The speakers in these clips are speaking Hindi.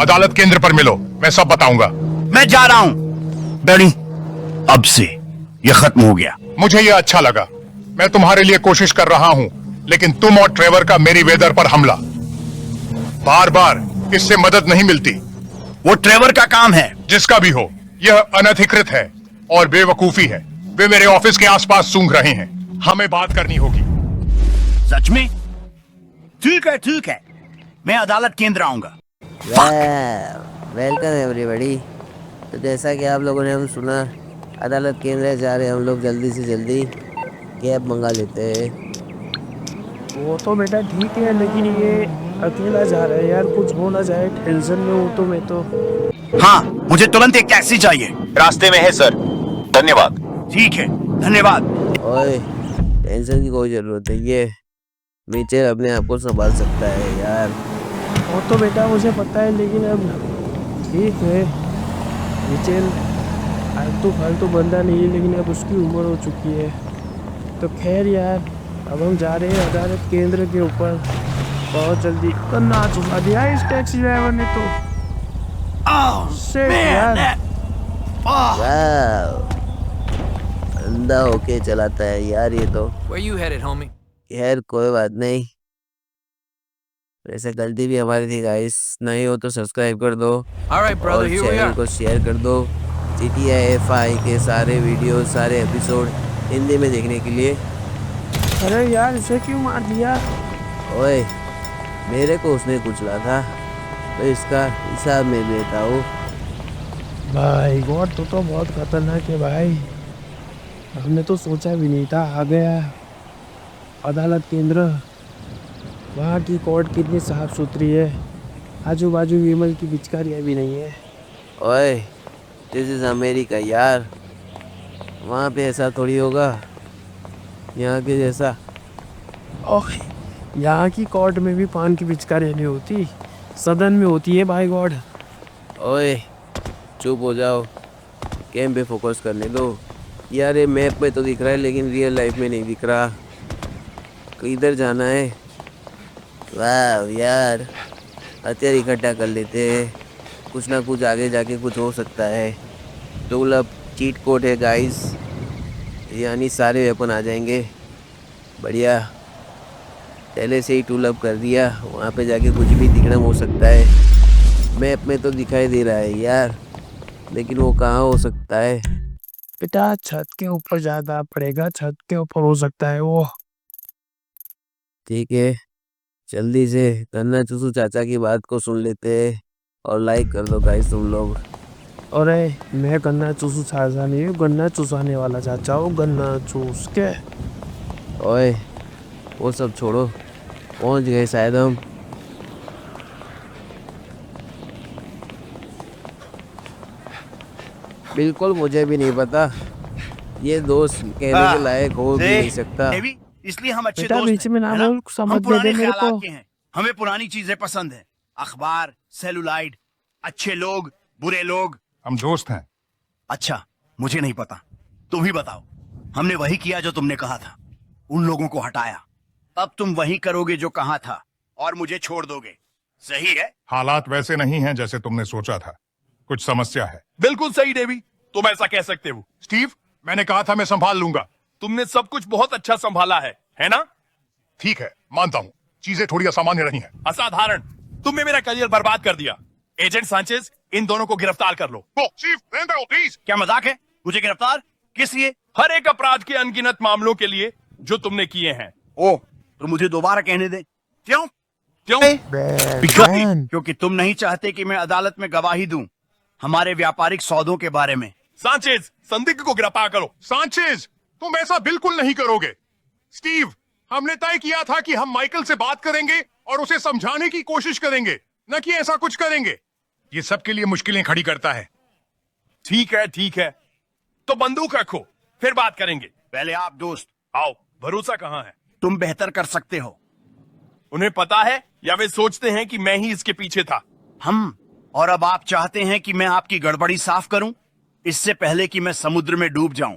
अदालत केंद्र पर मिलो, मैं सब बताऊंगा। मैं जा रहा हूँ डैडी, अब से ये खत्म हो गया। मुझे ये अच्छा लगा। मैं तुम्हारे लिए कोशिश कर रहा हूँ, लेकिन तुम और ट्रेवर का मेरी वेदर पर हमला, बार बार इससे मदद नहीं मिलती। वो ट्रेवर का काम है। जिसका भी हो, यह अनधिकृत है और बेवकूफी है। वे मेरे ऑफिस के आसपास सूंघ रहे हैं। हमें बात करनी होगी। सच में? ठीक है, मैं अदालत केंद्र आऊंगा। Welcome everybody. तो जैसा कि आप लोगों ने हम सुना, अदालत केंद्र जा रहे हैं हम लोग। जल्दी से जल्दी कैब मंगा लेते हैं। वो तो बेटा ठीक है, लेकिन ये अकेला जा रहा है यार, कुछ हो ना जाए। टेंशन में हूँ तो मैं तो। हाँ, मुझे तुरंत एक टैक्सी चाहिए। रास्ते में है सर, धन्यवाद। ठीक है, धन्यवाद। ओए, टेंशन की कोई ज़रूरत नहीं है। मिचेल अपने आप को संभाल सकता है यार। वो तो बेटा मुझे पता है, लेकिन अब ठीक है। मिचेल फालतू बंदा नहीं है, लेकिन अब उसकी उम्र हो चुकी है। तो खैर यार, अब हम जा रहे हैं अदालत केंद्र के ऊपर। बहुत जल्दी करना चुका दिया इस टैक्सी ड्राइवर ने तो। यार अंधा होके चलाता है यार ये तो। Where you headed, homie? खैर कोई बात नहीं, वैसे गलती भी हमारी थी गाइस। नहीं हो तो सब्सक्राइब कर दो All right, brother, और here we चैनल are. को शेयर कर दो। GTA FI के सारे वीडियो, सारे एपिसोड हिंदी में देखने के लिए। अरे यार, इसे क्यों मार दिया? ओए, मेरे को उसने कुचला था, तो इसका हिसाब मैं देता हूँ। भाई गॉड, तो बहुत खतरनाक है भाई। हमने तो सोचा भी नहीं था। आ गया अदालत केंद्र। वहाँ की कोर्ट कितनी साफ सुथरी है। आजू बाजू विमल की पिचकारियाँ भी नहीं है। ओए, दिस इज अमेरिका यार, वहाँ पे ऐसा थोड़ी होगा यहाँ के जैसा। ओह, यहाँ की कोर्ट में भी पान की पिचकारियाँ नहीं होती, सदन में होती है भाई गॉड। ओए चुप हो जाओ, गेम पे फोकस करने दो यार। ये मैप पे तो दिख रहा है, लेकिन रियल लाइफ में नहीं दिख रहा। किधर जाना है? वाह यार, हथियार इकट्ठा कर लेते हैं, कुछ ना कुछ आगे जाके कुछ हो सकता है। टूल चीट कोड है गाइस, यानी सारे वेपन आ जाएंगे। बढ़िया, पहले से ही टूल अप कर दिया। वहाँ पे जाके कुछ भी दिखना हो सकता है। मैप में तो दिखाई दे रहा है यार, लेकिन वो कहाँ हो सकता है? बेटा छत के ऊपर जाना पड़ेगा, छत के ऊपर हो सकता है वो। ठीक है, जल्दी से गन्ना चूसू चाचा की बात को सुन लेते हैं और लाइक कर दो गाइस तुम लोग। अरे मैं गन्ना चूसू चाचा नहीं हूँ, गन्ना चूसाने वाला चाचा हूँ। गन्ना चूस के। ओए वो सब छोड़ो, पहुंच गए शायद हम। बिल्कुल मुझे भी नहीं पता, ये दोस्त कहने के लायक हो भी नहीं सकता। देवी, इसलिए हम अच्छे बेटा दोस्त बीच में ना हैं, है ना? बोल, समझ हम दे पुराने दे मेरे ख्यालात को। के हैं। हमें पुरानी चीजें पसंद है। अखबार, सेलुलाइड, अच्छे लोग, बुरे लोग। हम दोस्त हैं। अच्छा, मुझे नहीं पता, तुम ही बताओ। हमने वही किया जो तुमने कहा था, उन लोगों को हटाया। अब तुम वही करोगे जो कहा था और मुझे छोड़ दोगे, सही है? हालात वैसे नहीं हैं जैसे तुमने सोचा था। कुछ समस्या है। बिल्कुल सही डेवी, तुम ऐसा कह सकते हो। स्टीव, मैंने कहा था मैं संभाल लूंगा। तुमने सब कुछ बहुत अच्छा संभाला है ना? ठीक है, मानता हूँ चीजें थोड़ी असामान्य रही हैं। असाधारण। तुमने मेरा करियर बर्बाद कर दिया। एजेंट सांचेज, इन दोनों को गिरफ्तार कर लो। स्टीव, रहने दो प्लीज। क्या मजाक है? मुझे गिरफ्तार किस लिए? हर एक अपराध के अनगिनत मामलों के लिए जो तुमने किए हैं। ओ, तो मुझे दोबारा कहने दे। क्यों? क्यों? क्योंकि तुम नहीं चाहते कि मैं अदालत में गवाही दूं हमारे व्यापारिक सौदों के बारे में। सांचेज, संदिग्ध को गिरफ्तार करो। सांचेज, तुम ऐसा बिल्कुल नहीं करोगे। स्टीव, हमने तय किया था कि हम माइकल से बात करेंगे और उसे समझाने की कोशिश करेंगे, न कि ऐसा कुछ करेंगे। ये सबके लिए मुश्किलें खड़ी करता है। ठीक है, तो बंदूक रखो, फिर बात करेंगे। पहले आप दोस्त आओ, भरोसा कहाँ है? तुम बेहतर कर सकते हो। उन्हें पता है या वे सोचते हैं कि मैं ही इसके पीछे था? हम, और अब आप चाहते हैं कि मैं आपकी गड़बड़ी साफ करूं इससे पहले कि मैं समुद्र में डूब जाऊं।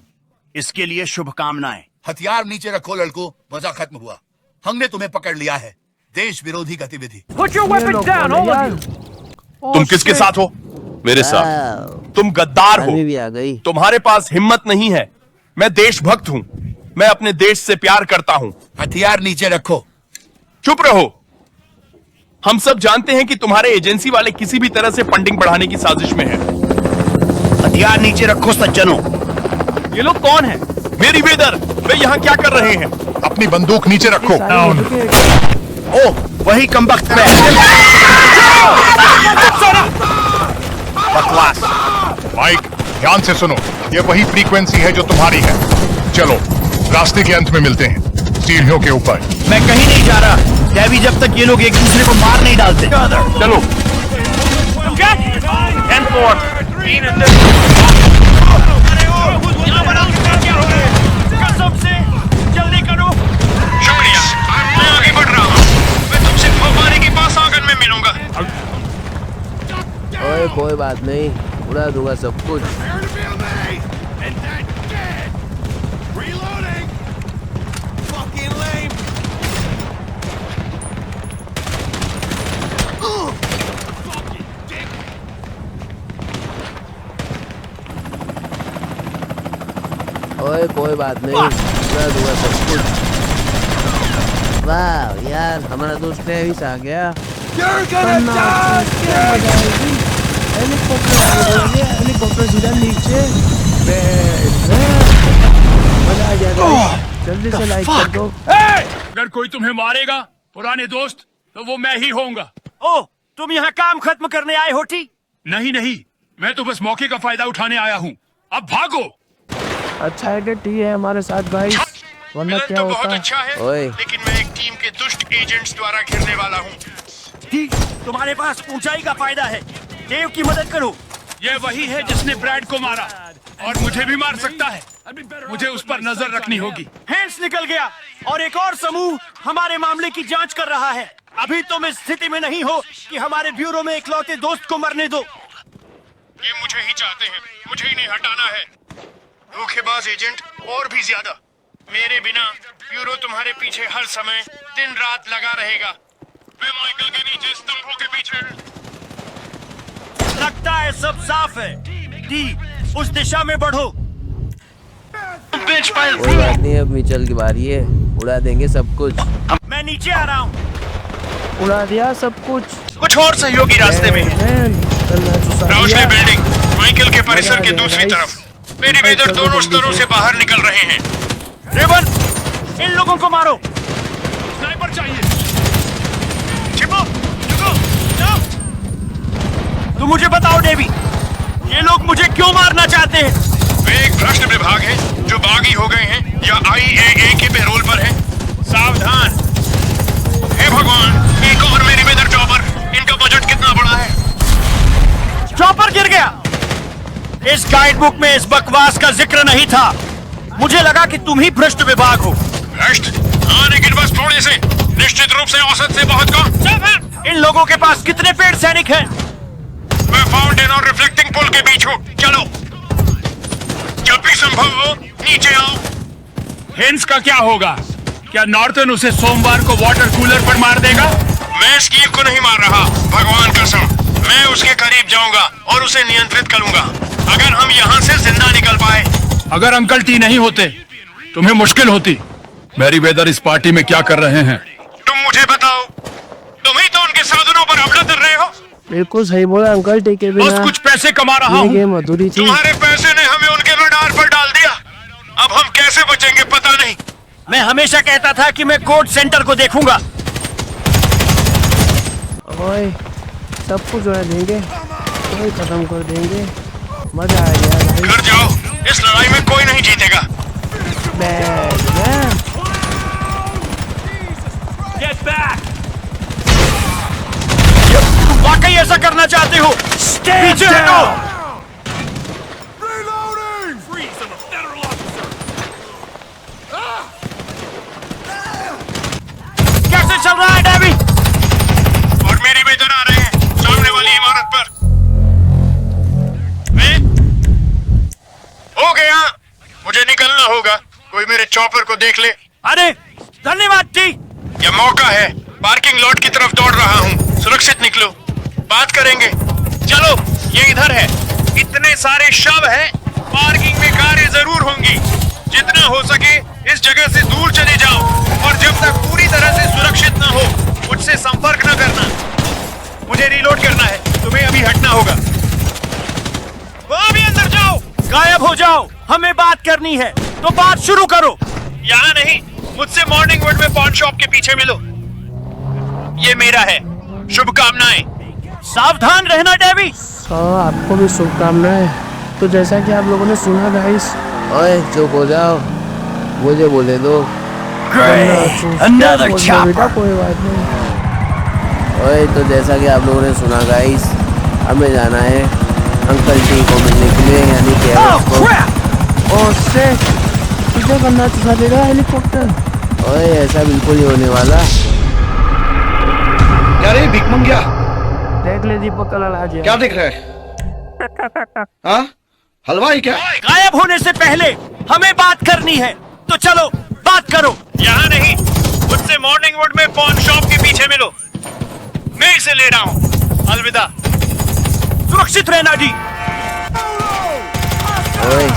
इसके लिए शुभकामनाएं। हथियार नीचे रखो लड़को, मजा खत्म हुआ। हमने तुम्हें पकड़ लिया है, देश विरोधी गतिविधि। Put your weapons down, all of you! तुम किसके साथ हो? मेरे साथ। वाह, तुम गद्दार हो। आर्मी भी आ गई। तुम्हारे पास हिम्मत नहीं है। मैं देशभक्त हूं। मैं अपने देश से प्यार करता हूं। हथियार नीचे रखो। चुप रहो। हम सब जानते हैं कि तुम्हारे एजेंसी वाले किसी भी तरह से फंडिंग बढ़ाने की साजिश में हैं। हथियार नीचे रखो सज्जनों। ये लोग कौन हैं? मेरी वेदर, वे यहाँ क्या कर रहे हैं? अपनी बंदूक नीचे रखो। सारे लड़के ओ वही कमबख्त में बकवास। माइक, ध्यान से सुनो, ये वही फ्रीक्वेंसी है जो तुम्हारी है। चलो, रास्ते के अंत में मिलते हैं, सीढ़ियों के ऊपर। मैं कहीं नहीं जा रहा डेवी, जब तक ये लोग एक दूसरे को मार नहीं डालते। चलो। जल्दी करो। शुक्रिया, मैं आगे बढ़ रहा हूँ। मैं तुमसे फव्वारे के पास आंगन में मिलूंगा। ओए कोई बात नहीं, उड़ा दूंगा सब कुछ। ओए कोई बात नहीं, उड़ा दूंगा सब कुछ। वाह यार, हमारा दोस्त ट्रेविस आ गया। हेलीकॉप्टर सीधा नीचे। मजा आ जाएगा। जल्दी से लाइक कर दो। अगर कोई तुम्हें मारेगा पुराने दोस्त, तो वो मैं ही होऊंगा। ओ तुम यहाँ काम खत्म करने आए हो? ठीक। नहीं नहीं, मैं तो बस मौके का फायदा उठाने आया हूँ। अब भागो। अच्छा है कि टी है हमारे साथ भाई, वरना क्या होता है। है, ओए। लेकिन मैं एक टीम के दुष्ट एजेंट्स द्वारा घिरने वाला हूँ। ठीक, तुम्हारे पास ऊंचाई का फायदा है। देव की मदद करो। ये वही है जिसने ब्रैड को मारा और मुझे भी मार सकता है। मुझे उस पर नजर रखनी होगी। हैंड्स निकल गया और एक और समूह हमारे मामले की जांच कर रहा है। अभी तुम इस स्थिति में नहीं हो कि हमारे ब्यूरो में इकलौते दोस्त को मरने दो। ये मुझे ही चाहते हैं, मुझे ही नहीं हटाना है। धोखेबाज एजेंट और भी ज्यादा। मेरे बिना ब्यूरो तुम्हारे पीछे हर समय दिन रात लगा रहेगा। वे माइकल के नीचे स्तंभों के पीछे। लगता है सब साफ है। डी, उस दिशा में बढ़ो। कोई बात नहीं, अब मिचेल की बारी है, उड़ा देंगे सब कुछ। मैं नीचे आ रहा हूँ। उड़ा दिया सब कुछ। कुछ और सहयोगी रास्ते में है। रोशनी बिल्डिंग, माइकल के परिसर के दूसरी तरफ। मेरी वेदर दोनों स्तरों से बाहर निकल रहे हैं। रेवन, इन लोगों को मारो। स्नाइपर चाहिए। छिपो, छिपो, जाओ। तुम मुझे बताओ डेवी, ये लोग मुझे क्यों मारना चाहते हैं? वे एक भ्रष्ट विभाग है जो बागी हो गए हैं या IAA के पैरोल पर है। सावधान। हे भगवान, एक और मेरी वेदर चॉपर। इनका बजट कितना बड़ा है? चॉपर गिर गया। इस गाइड बुक में इस बकवास का जिक्र नहीं था। मुझे लगा कि तुम ही भ्रष्ट विभाग हो। भ्रष्ट? हाँ, लेकिन बस थोड़े से। निश्चित रूप से औसत से बहुत कम। इन लोगों के पास कितने पेड़ सैनिक हैं? मैं फाउंटेन और रिफ्लेक्टिंग पुल के बीच हूँ। चलो, जब भी संभव हो नीचे आओ। हेंस का क्या होगा? क्या नॉर्थन उसे सोमवार को वाटर कूलर पर मार देगा? मैं स्कीव को नहीं मार रहा, भगवान कसम। मैं उसके करीब जाऊंगा और उसे नियंत्रित करूंगा। अगर हम यहाँ से जिंदा निकल पाए। अगर अंकल टी नहीं होते, तुम्हें मुश्किल होती। मैरी वेदर इस पार्टी में क्या कर रहे हैं? तुम मुझे बताओ। तुम ही तो उनके साधनों पर हमला कर रहे हो। बिल्कुल सही बोला अंकल टी के बिना बस कुछ पैसे कमा रहा ये हूँ। गेम अधूरी थी। तुम्हारे पैसे ने हमें उनके रडार पर डाल दिया। अब हम कैसे बचेंगे पता नहीं। मैं हमेशा कहता था कि मैं कोड सेंटर को देखूंगा। ओए, सब कुछ उड़ा देंगे, कोई खत्म कर देंगे। मजा आ गया भाई। घर जाओ, इस लड़ाई में कोई नहीं जीतेगा। Get back! तुम वाकई ऐसा करना चाहते हो? पीछे हटो! कैसे चल रहा है डेवी? और मेरी वेदर आ रहे हैं सामने वाली इमारत पर। हो गया, मुझे निकलना होगा। कोई मेरे चॉपर को देख ले। अरे धन्यवाद टी। यह मौका है। पार्किंग लॉट की तरफ दौड़ रहा हूँ। सुरक्षित निकलो, बात करेंगे। चलो ये इधर है। इतने सारे शव हैं, पार्किंग में कारें जरूर होंगी। जितना हो सके इस जगह से दूर चले जाओ और जब तक पूरी तरह से सुरक्षित न हो मुझसे संपर्क न करना। मुझे रीलोड करना है, तुम्हें अभी हटना होगा। अभी अंदर जाओ। गायब हो जाओ, हमें बात करनी है तो बात शुरू करो। यहाँ नहीं, मुझसे मॉर्निंग वुड में पॉन शॉप के पीछे मिलो। ये मेरा है। शुभकामनाएं। सावधान रहना डेवी। आपको भी शुभकामनाएं। तो जैसा कि आप लोगों ने सुना गाइस, ओए चुप हो जाओ, मुझे बोले दो। Another बेटा chopper. कोई बात नहीं। ओए तो जैसा कि आप लोगों ने सुना गाइस, हमें जाना है अंकल टी को मिलने के लिए, यानी कि Oh एवरेस्ट को। crap! और से तुझे करना चाहेगा हेलीकॉप्टर। ओए ऐसा बिल्कुल नहीं होने वाला। क्या रे भिख मंगिया, देख ले दीपक कल आ गया। क्या देख रहा है? हाँ, हलवाई क्या? गायब होने से पहले हमें बात करनी है तो चलो बात करो। यहाँ नहीं, मुझसे मॉर्निंग वुड में पॉन शॉप के पीछे मिलो। मैं इसे ले रहा हूँ। अलविदा। सुरक्षित रहना जी। ओए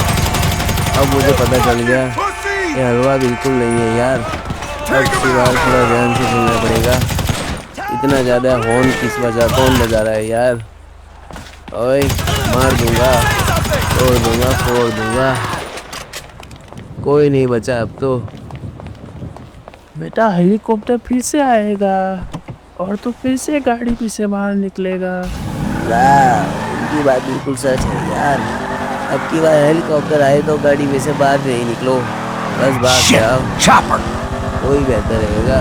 अब मुझे पता चल गया कि हलवा बिल्कुल नहीं है यार। अब की बार थोड़ा ध्यान से सुनना पड़ेगा। इतना ज़्यादा हॉर्न किस वजह कौन बजा रहा है यार। ओए मार दूंगा, तोड़ दूंगा, फोड़ दूंगा। कोई नहीं बचा अब तो। बेटा हेलीकॉप्टर फिर से आएगा और तो फिर से गाड़ी पीछे बाहर निकलेगा। इनकी बात बिल्कुल सच है यार। अब की बार हेलीकॉप्टर आए तो गाड़ी में से बाहर नहीं निकलो, बस भाग जाओ। Chopper. कोई बेहतर रहेगा।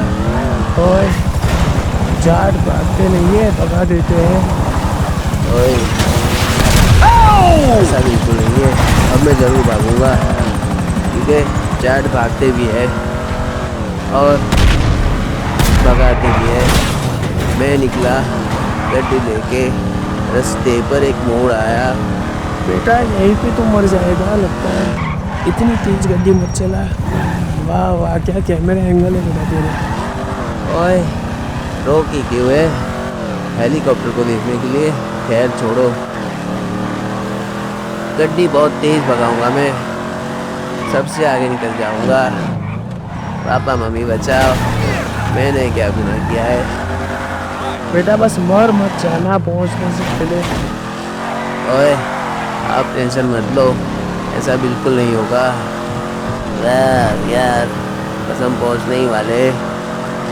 और जाट भागते नहीं है, भगा देते हैं। ओए ऐसा बिल्कुल नहीं है। अब मैं जरूर भागूंगा, ठीक है। जाट भागते भी है और भगाते भी है। मैं निकला गड्डी लेके, रास्ते पर एक मोड़ आया। बेटा यहीं पे तो मर जाएगा लगता है। इतनी तेज गड्डी मत चला। वाह वाह क्या कैमरा एंगल है बेटा तेरे। ओए रोक ही क्यों है? हेलीकॉप्टर को देखने के लिए। खैर छोड़ो, गड्डी बहुत तेज भगाऊंगा मैं, सबसे आगे निकल जाऊंगा। पापा मम्मी बचाओ, मैंने क्या गुनाह किया है? बेटा बस मर मत जाना पहुंचने से पहले। ओए आप टेंशन मत लो, ऐसा बिल्कुल नहीं होगा। यार बस हम पहुंचने ही वाले।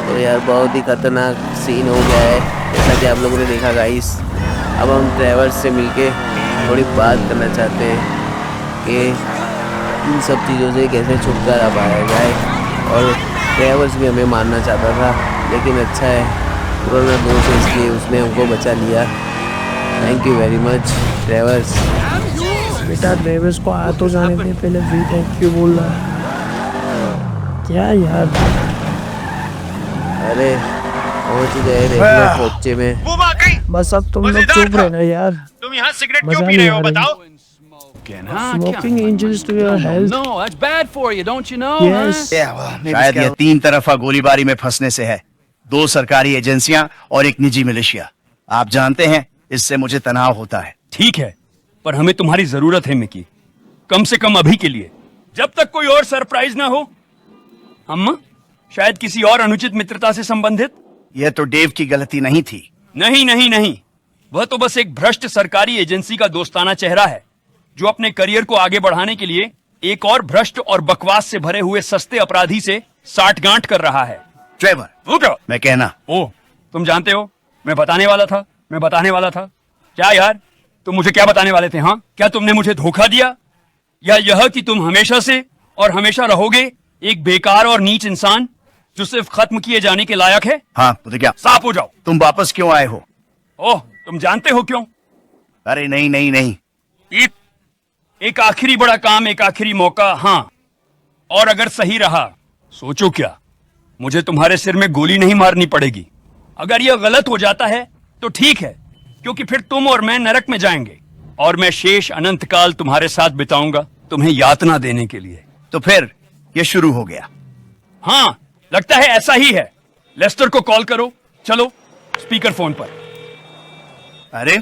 तो यार बहुत ही खतरनाक सीन हो गया है, जैसा कि आप लोगों ने देखा गाइस। अब हम ड्राइवर से मिलके थोड़ी बात करना चाहते हैं कि इन सब चीज़ों से कैसे छुटकारा पाया जाए। और ड्राइवर्स भी हमें मारना चाहता था, लेकिन अच्छा है पुराना दोस्त है इसलिए उसने हमको बचा लिया। Thank you very much drivers. बेटा ड्राइवर्स को आ तो जाने दे पहले, भी थैंक यू बोल रहा है। क्या यार, अरे पहुंच गए देखना खोपचे में। वो वाकई बस अब तुम लोग मजेदार चुप था। रहना यार। तुम यहाँ सिगरेट मजा क्यों पी रहे नहीं हो आ रही। बताओ? Smoking injures to your health. No, that's bad for you, don't you know? Yes. शायद यह 3 तरफा गोलीबारी में फंसने से है। 2 सरकारी एजेंसियां और एक निजी मिलिशिया। आप जानते हैं इससे मुझे तनाव होता है। ठीक है, पर हमें तुम्हारी जरूरत है मिकी, कम से कम अभी के लिए, जब तक कोई और सरप्राइज ना हो। अम्मा, शायद किसी और अनुचित मित्रता से संबंधित। यह तो डेव की गलती नहीं थी। नहीं नहीं नहीं, वह तो बस एक भ्रष्ट सरकारी एजेंसी का दोस्ताना चेहरा है जो अपने करियर को आगे बढ़ाने के लिए एक और भ्रष्ट और बकवास से भरे हुए सस्ते अपराधी से साठगांठ कर रहा है। ट्रेवर, वो क्या? मैं कहना, ओ, तुम जानते हो, मैं बताने वाला था। क्या यार, तुम मुझे क्या बताने वाले थे? हाँ, क्या तुमने मुझे धोखा दिया, या यह कि तुम हमेशा से और हमेशा रहोगे एक बेकार और नीच इंसान जो सिर्फ खत्म किए जाने के लायक है? हाँ तो क्या? साफ हो जाओ। तुम वापस क्यों आए हो? ओह, तुम जानते हो क्यों? अरे नहीं नहीं नहीं, एक आखिरी बड़ा काम, एक आखिरी मौका। हाँ, और अगर सही रहा, सोचो क्या, मुझे तुम्हारे सिर में गोली नहीं मारनी पड़ेगी। अगर यह गलत हो जाता है तो ठीक है, क्योंकि फिर तुम और मैं नरक में जाएंगे और मैं शेष अनंत काल तुम्हारे साथ बिताऊंगा, तुम्हें यातना देने के लिए। तो फिर ये शुरू हो गया। हाँ, लगता है ऐसा ही है। लेस्टर को कॉल करो, चलो स्पीकर फोन पर। अरे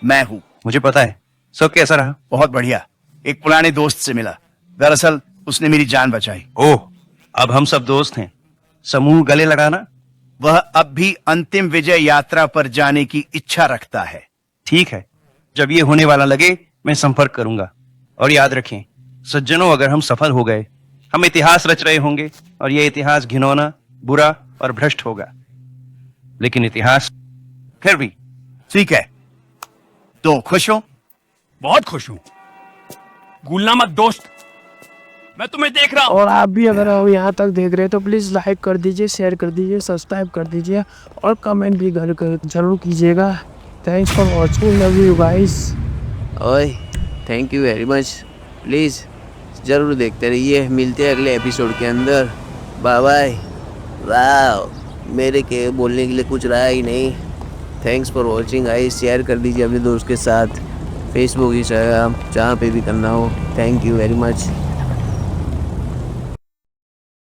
मैं हूँ। मुझे पता है। सब कैसा रहा? बहुत बढ़िया। एक पुराने दोस्त से मिला। दरअसल उसने मेरी जान बचाई। ओह, अब हम सब दोस्त हैं। समूह गले लगाना? वह अब भी अंतिम विजय यात्रा पर जाने की इच्छा रखता है। ठीक है, जब ये होने वाला लगे मैं संपर्क करूंगा। और याद रखें सज्जनों, अगर हम सफल हो गए हम इतिहास रच रहे होंगे और ये इतिहास घिनौना, बुरा और भ्रष्ट होगा, लेकिन इतिहास फिर भी। ठीक है, तो खुश हो? बहुत खुश हूं। भूलना मत दोस्त, मैं तुम्हें देख रहा हूं। और आप भी अगर आप यहाँ तक देख रहे हैं तो प्लीज़ लाइक कर दीजिए, शेयर कर दीजिए, सब्सक्राइब कर दीजिए और कमेंट भी जरूर कीजिएगा। Thanks for watching, love you guys. ओए thank you very much. Please ज़रूर देखते रहिए। मिलते हैं अगले एपिसोड के अंदर। Bye bye. वाह, मेरे के बोलने के लिए कुछ रहा ही नहीं। Thanks for watching guys. Share कर दीजिए अपने दोस्त के साथ, फेसबुक, इंस्टाग्राम, जहाँ पे भी करना हो। Thank you very much.